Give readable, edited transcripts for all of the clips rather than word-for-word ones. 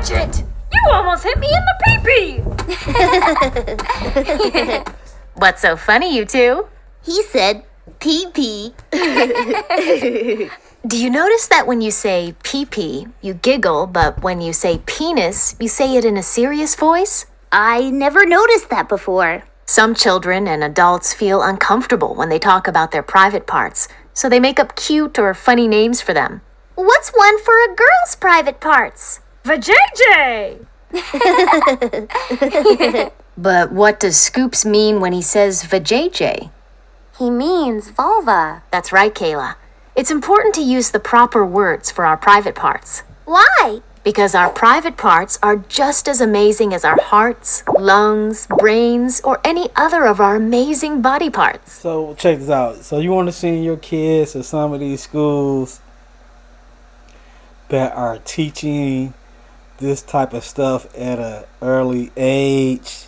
Watch it! You almost hit me in the pee-pee! What's so funny, you two? He said pee-pee. Do you notice that when you say pee-pee, you giggle, but when you say penis, you say it in a serious voice? I never noticed that before. Some children and adults feel uncomfortable when they talk about their private parts, so they make up cute or funny names for them. What's one for a girl's private parts? Vajayjay! But what does Scoops mean when he says vajayjay? He means vulva. That's right, Kayla. It's important to use the proper words for our private parts. Why? Because our private parts are just as amazing as our hearts, lungs, brains, or any other of our amazing body parts. So check this out. So you want to send your kids to some of these schools that are teaching this type of stuff at an early age.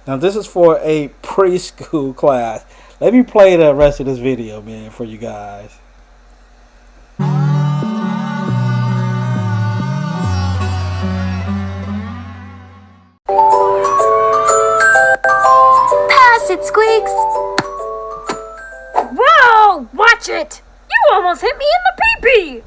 Now this is for a preschool class. Let me play the rest of this video, man, for you guys. Pass it, Squeaks. Whoa! Watch it! You almost hit me in the pee-pee!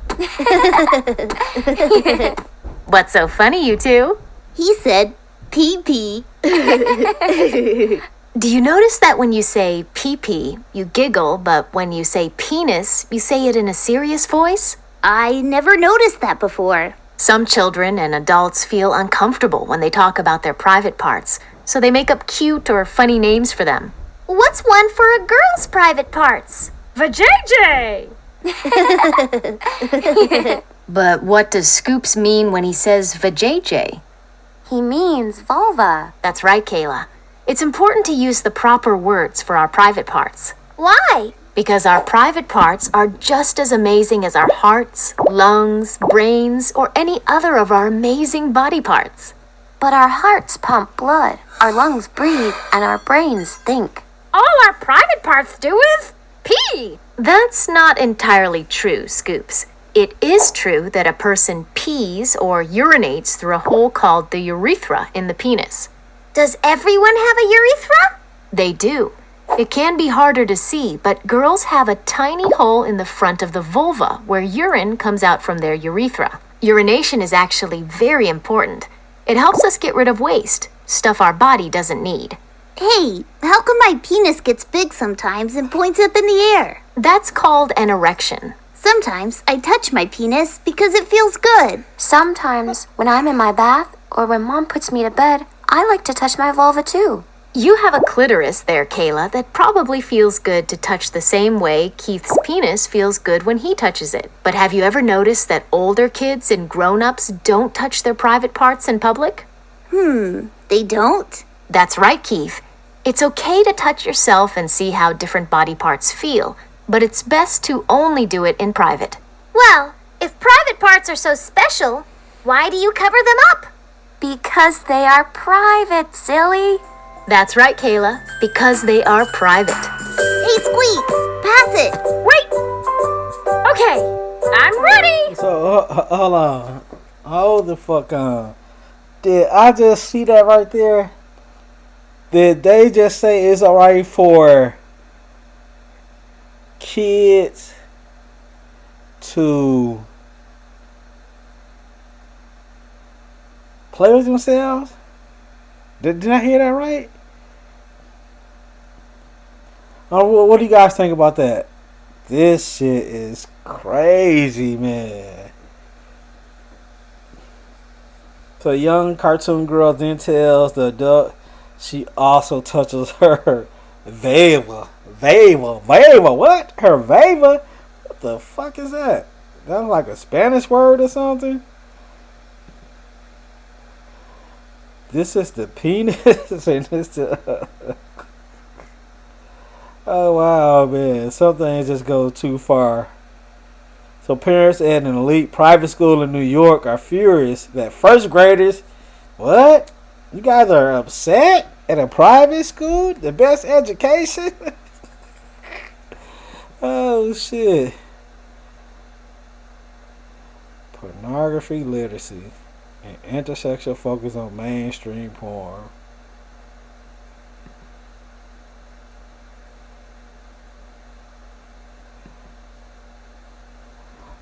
What's so funny, you two? He said pee-pee. Do you notice that when you say pee-pee, you giggle, but when you say penis, you say it in a serious voice? I never noticed that before. Some children and adults feel uncomfortable when they talk about their private parts, so they make up cute or funny names for them. What's one for a girl's private parts? Vajayjay! But what does Scoops mean when he says vajayjay? He means vulva. That's right, Kayla. It's important to use the proper words for our private parts. Why? Because our private parts are just as amazing as our hearts, lungs, brains, or any other of our amazing body parts. But our hearts pump blood, our lungs breathe, and our brains think. All our private parts do is pee! That's not entirely true, Scoops. It is true that a person pees or urinates through a hole called the urethra in the penis. Does everyone have a urethra? They do. It can be harder to see, but girls have a tiny hole in the front of the vulva where urine comes out from their urethra. Urination is actually very important. It helps us get rid of waste, stuff our body doesn't need. Hey, how come my penis gets big sometimes and points up in the air? That's called an erection. Sometimes I touch my penis because it feels good. Sometimes when I'm in my bath or when Mom puts me to bed, I like to touch my vulva too. You have a clitoris there, Kayla, that probably feels good to touch the same way Keith's penis feels good when he touches it. But have you ever noticed that older kids and grown-ups don't touch their private parts in public? They don't? That's right, Keith. It's okay to touch yourself and see how different body parts feel, but it's best to only do it in private. Well, if private parts are so special, why do you cover them up? Because they are private, silly. That's right, Kayla, because they are private. Hey, Squeaks, pass it. Wait! Okay, I'm ready! So hold on. Hold the fuck on. Did I just see that right there? Did they just say it's alright for kids to play with themselves? Did I hear that right? What do you guys think about that? This shit is crazy, man. So a young cartoon girl then tells the adult she also touches her vulva. What? Her vulva? What the fuck is that? That's like a Spanish word or something? This is the penis and this the oh wow, man. Some things just go too far. So parents at an elite private school in New York are furious that first graders, what? You guys are upset at a private school? The best education? Oh shit. Pornography literacy. And intersexual focus on mainstream porn.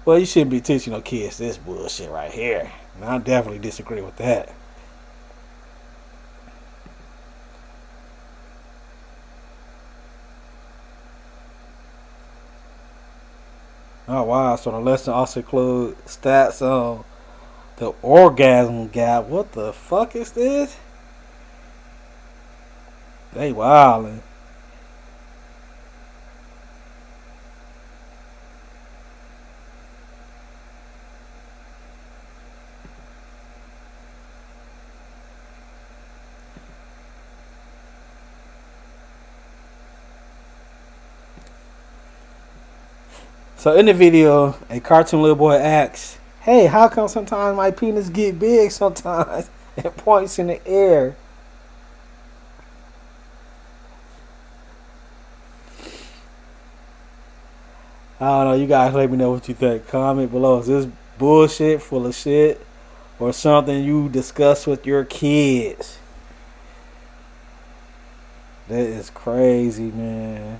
Well, you shouldn't be teaching no kids this bullshit right here. And I definitely disagree with that. Oh wow, so the lesson also includes stats on the orgasm gap. What the fuck is this? They wildin'. So in the video, a cartoon little boy asks, "Hey, how come sometimes my penis get big sometimes?" and points in the air. I don't know. You guys let me know what you think. Comment below. Is this bullshit, full of shit, or something you discuss with your kids? That is crazy, man.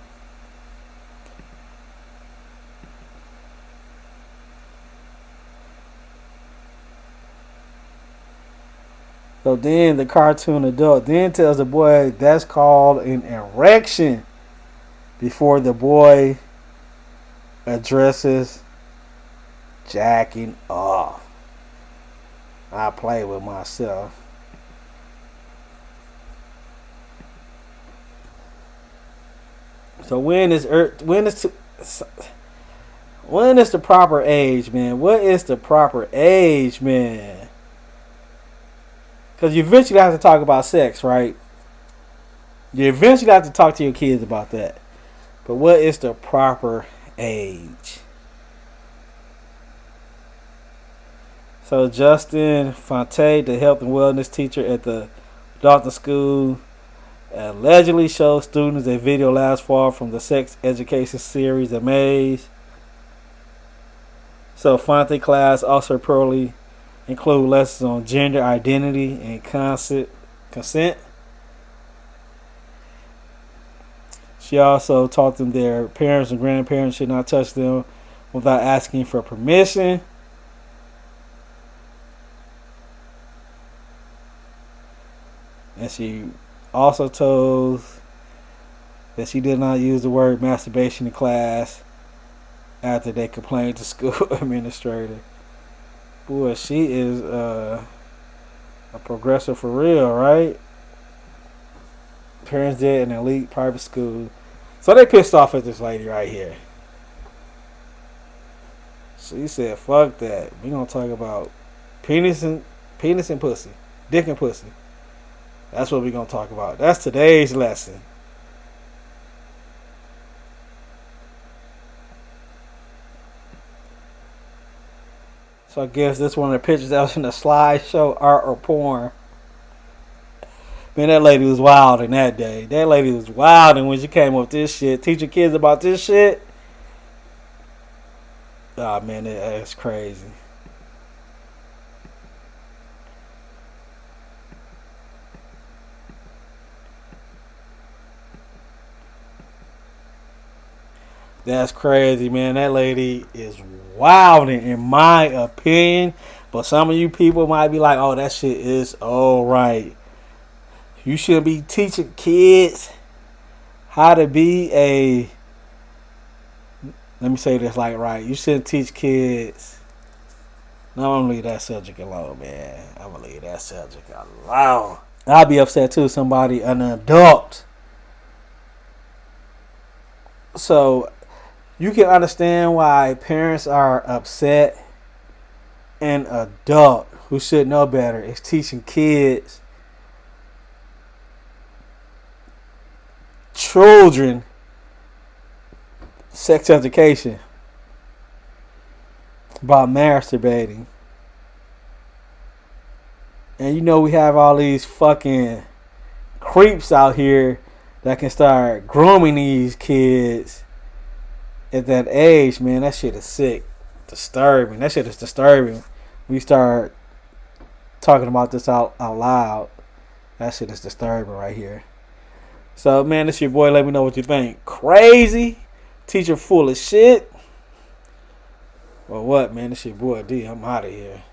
So then the cartoon adult then tells the boy that's called an erection before the boy addresses jacking off. I play with myself. So when is the proper age, man? What is the proper age, man? Because you eventually have to talk about sex, right? You eventually have to talk to your kids about that. But what is the proper age? So Justine Ang Fonte, the health and wellness teacher at the Dalton School, allegedly showed students a video last fall from the sex education series AMAZE. So Fonte class also reportedly include lessons on gender identity and consent. She also taught them their parents and grandparents should not touch them without asking for permission. And she also told that she did not use the word masturbation in class after they complained to school administrator. Boy, she is a progressive for real, right? Parents did an elite private school. So they pissed off at this lady right here. She said, fuck that. We gonna talk about penis and pussy. Dick and pussy. That's what we gonna talk about. That's today's lesson. So I guess this one of the pictures that was in the slideshow, art or porn. Man, that lady was wilding that day. That lady was wilding when she came up with this shit. Teaching kids about this shit. Oh man, that's crazy. That's crazy, man. That lady is wilding, in my opinion. But some of you people might be like, oh, that shit is alright. You should be teaching kids how to be a... Let me say this like right. You shouldn't teach kids... No, I'm going to leave that subject alone, man. I'm going to leave that subject alone. I'll be upset too, somebody, an adult. So... You can understand why parents are upset. An adult who should know better is teaching kids, children, sex education about masturbating. And you know we have all these fucking creeps out here that can start grooming these kids at that age, man. That shit is sick. Disturbing. That shit is disturbing. We start talking about this out loud. That shit is disturbing right here. So, man, this your boy. Let me know what you think. Crazy? Teacher full of shit? Well, what, man? This your boy D. I'm out of here.